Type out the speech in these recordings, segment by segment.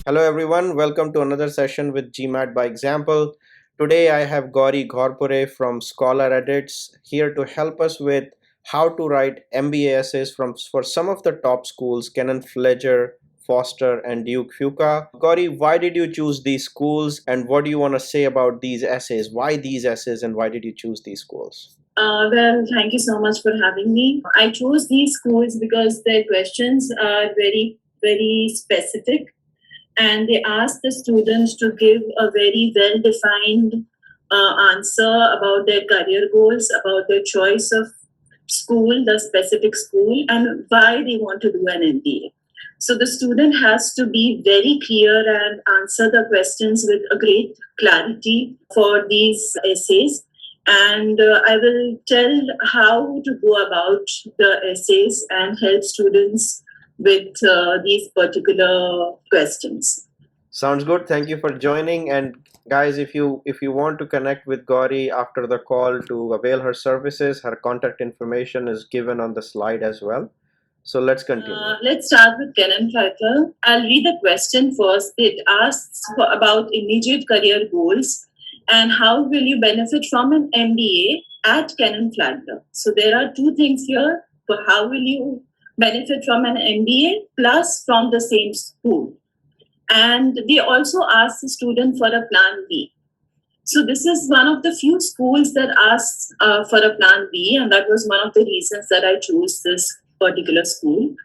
Hello everyone, welcome to another session with GMAT by example. Today I have Gauri from Scholar Edits here to help us with how to write MBA essays for some of the top schools, Kenan-Flagler, Foster and Duke Fuqua. Gauri, why did you choose these schools and what do you want to say about these essays? Why these essays and why did you choose these schools? Well, thank you so much for having me. I chose these schools because their questions are very specific, and they ask the students to give a very well defined answer about their career goals, about their choice of school, the specific school, and why they want to do an MBA. So the student has to be very clear and answer the questions with a great clarity for these essays. And I will tell how to go about the essays and help students with these particular questions. Sounds good. Thank you for joining. And guys, if you want to connect with Gauri after the call to avail her services, her contact information is given on the slide as well. So let's continue. Let's start with Kenan-Flagler. I'll read the question first. It asks about immediate career goals and how will you benefit from an MBA at Kenan-Flagler. So there are two things here. For how will you benefit from an MBA plus from the same school. And they also ask the student for a plan B. So this is one of the few schools that asks for a plan B, and that was one of the reasons that I chose this particular school.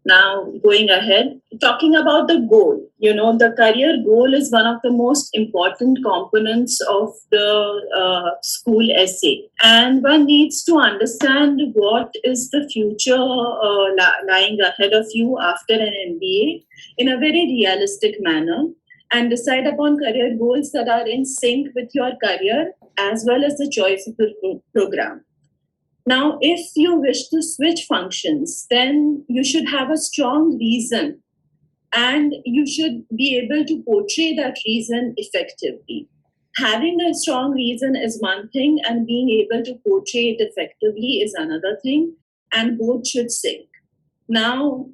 Now, going ahead, talking about the goal, the career goal is one of the most important components of the school essay. And one needs to understand what is the future lying ahead of you after an MBA in a very realistic manner and decide upon career goals that are in sync with your career as well as the choice of the program. Now, if you wish to switch functions, then you should have a strong reason and you should be able to portray that reason effectively. Having a strong reason is one thing, and being able to portray it effectively is another thing, and both should sync. Now,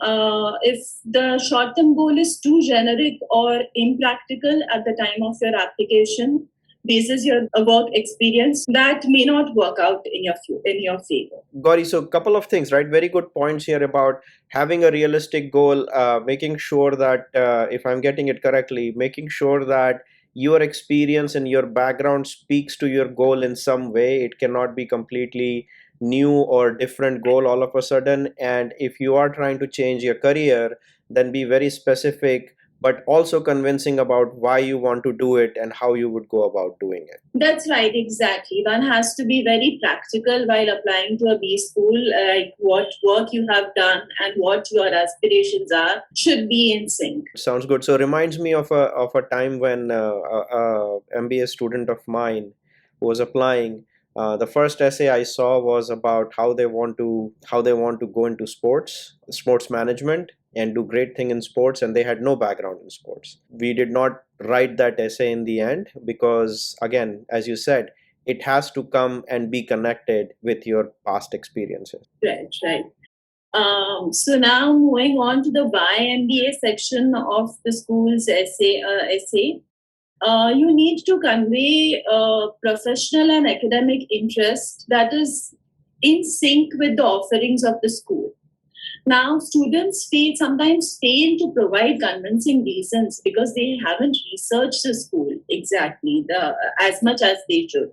if the short term goal is too generic or impractical at the time of your application, basis your work experience, that may not work out in your favor. Gauri, so a couple of things, right? Very good points here about having a realistic goal, making sure that, if I'm getting it correctly, making sure that your experience and your background speaks to your goal in some way. It cannot be completely new or different goal all of a sudden. And if you are trying to change your career, then be very specific but also convincing about why you want to do it and how you would go about doing it. That's right, exactly. One has to be very practical while applying to a B school, like what work you have done and what your aspirations are should be in sync. Sounds good. So reminds me of a time when a MBA student of mine was applying. The first essay I saw was about how they want to go into sports management, and do great thing in sports, and they had no background in sports. We did not write that essay in the end because, again, as you said, it has to come and be connected with your past experiences. Right, right. So now moving on to the why MBA section of the school's essay. You need to convey professional and academic interest that is in sync with the offerings of the school. Now, students sometimes fail to provide convincing reasons because they haven't researched the school exactly as much as they should.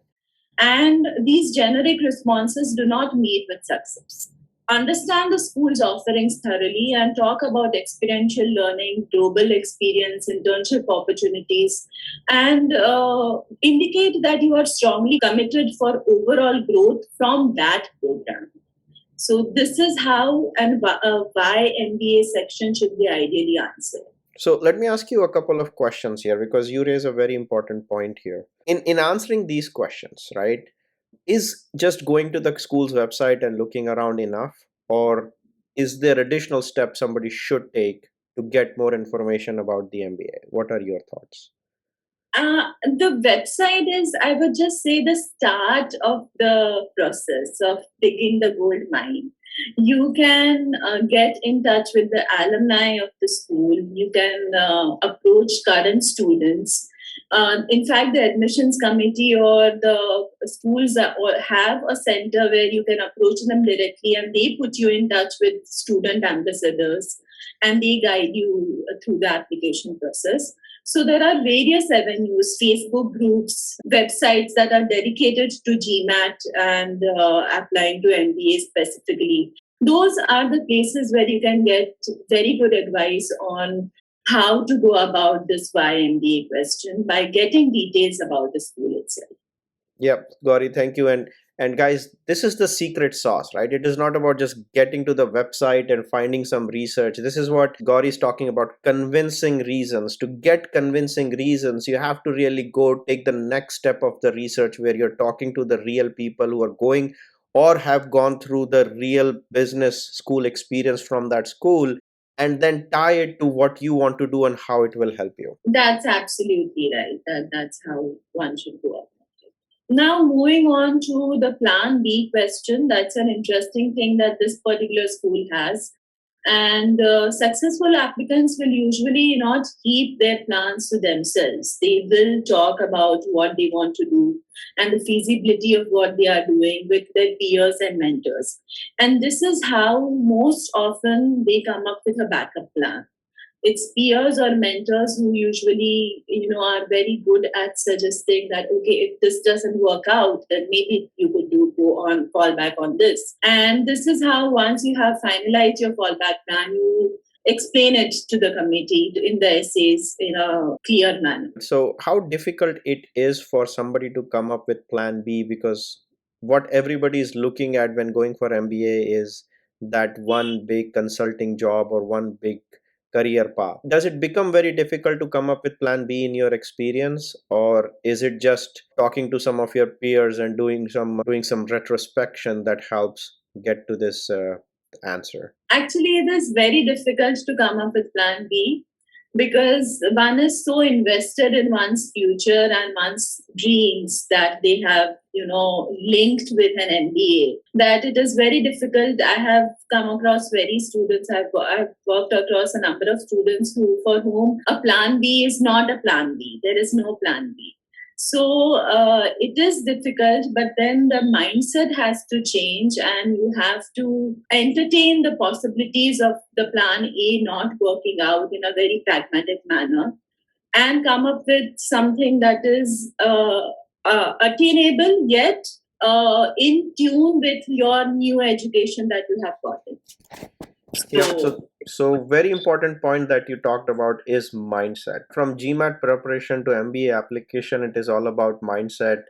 And these generic responses do not meet with success. Understand the school's offerings thoroughly and talk about experiential learning, global experience, internship opportunities, and indicate that you are strongly committed for overall growth from that program. So this is how and why MBA section should be ideally answered. So let me ask you a couple of questions here because you raise a very important point here. In answering these questions, right? Is just going to the school's website and looking around enough, or is there additional steps somebody should take to get more information about the MBA? What are your thoughts? The website is, I would just say, the start of the process of digging the gold mine. You can get in touch with the alumni of the school. You can approach current students. In fact, the admissions committee or the schools or have a center where you can approach them directly, and they put you in touch with student ambassadors, and they guide you through the application process. So there are various avenues, Facebook groups, websites that are dedicated to GMAT and applying to MBA specifically. Those are the places where you can get very good advice on how to go about this why MBA question by getting details about the school itself. Yep, Gauri, thank you. And guys, this is the secret sauce, right? It is not about just getting to the website and finding some research. This is what Gauri is talking about, convincing reasons. To get convincing reasons, you have to really go take the next step of the research where you're talking to the real people who are going or have gone through the real business school experience from that school, and then tie it to what you want to do and how it will help you. That's absolutely right. That's how one should go about it. Now, moving on to the plan B question, that's an interesting thing that this particular school has. And successful applicants will usually not keep their plans to themselves. They will talk about what they want to do and the feasibility of what they are doing with their peers and mentors. And this is how most often they come up with a backup plan. It's peers or mentors who usually are very good at suggesting that, okay, if this doesn't work out, then maybe you could go on fall back on this. And this is how, once you have finalized your fallback plan, you explain it to the committee in the essays in a clear manner. So how difficult it is for somebody to come up with plan B, because what everybody is looking at when going for MBA is that one big consulting job or one big career path. Does it become very difficult to come up with plan B in your experience, or is it just talking to some of your peers and doing some retrospection that helps get to this answer? Actually, it is very difficult to come up with plan B because one is so invested in one's future and one's dreams that they have, linked with an MBA, that it is very difficult. I have come across very students, I've worked across a number of students for whom a plan B is not a plan B. There is no plan B. So it is difficult, but then the mindset has to change, and you have to entertain the possibilities of the plan A not working out in a very pragmatic manner and come up with something that is attainable yet in tune with your new education that you have gotten. Yeah, so very important point that you talked about is mindset. From GMAT preparation to MBA application, it is all about mindset,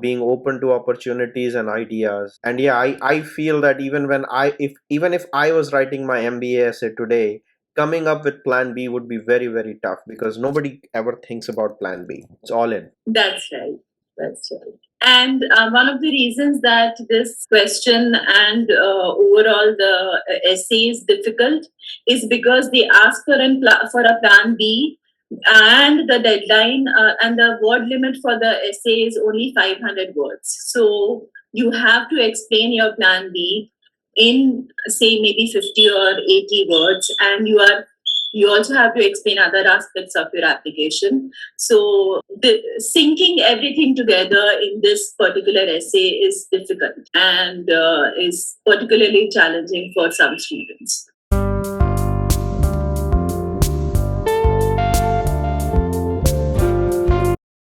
being open to opportunities and ideas. And yeah, I feel that even if I was writing my MBA essay today, coming up with plan B would be very, very tough because nobody ever thinks about plan B. It's all in. That's right. That's right. And one of the reasons that this question and overall the essay is difficult is because they ask for a plan B, and the deadline and the word limit for the essay is only 500 words. So you have to explain your plan B in, say, maybe 50 or 80 words, and you also have to explain other aspects of your application. So syncing everything together in this particular essay is difficult and is particularly challenging for some students.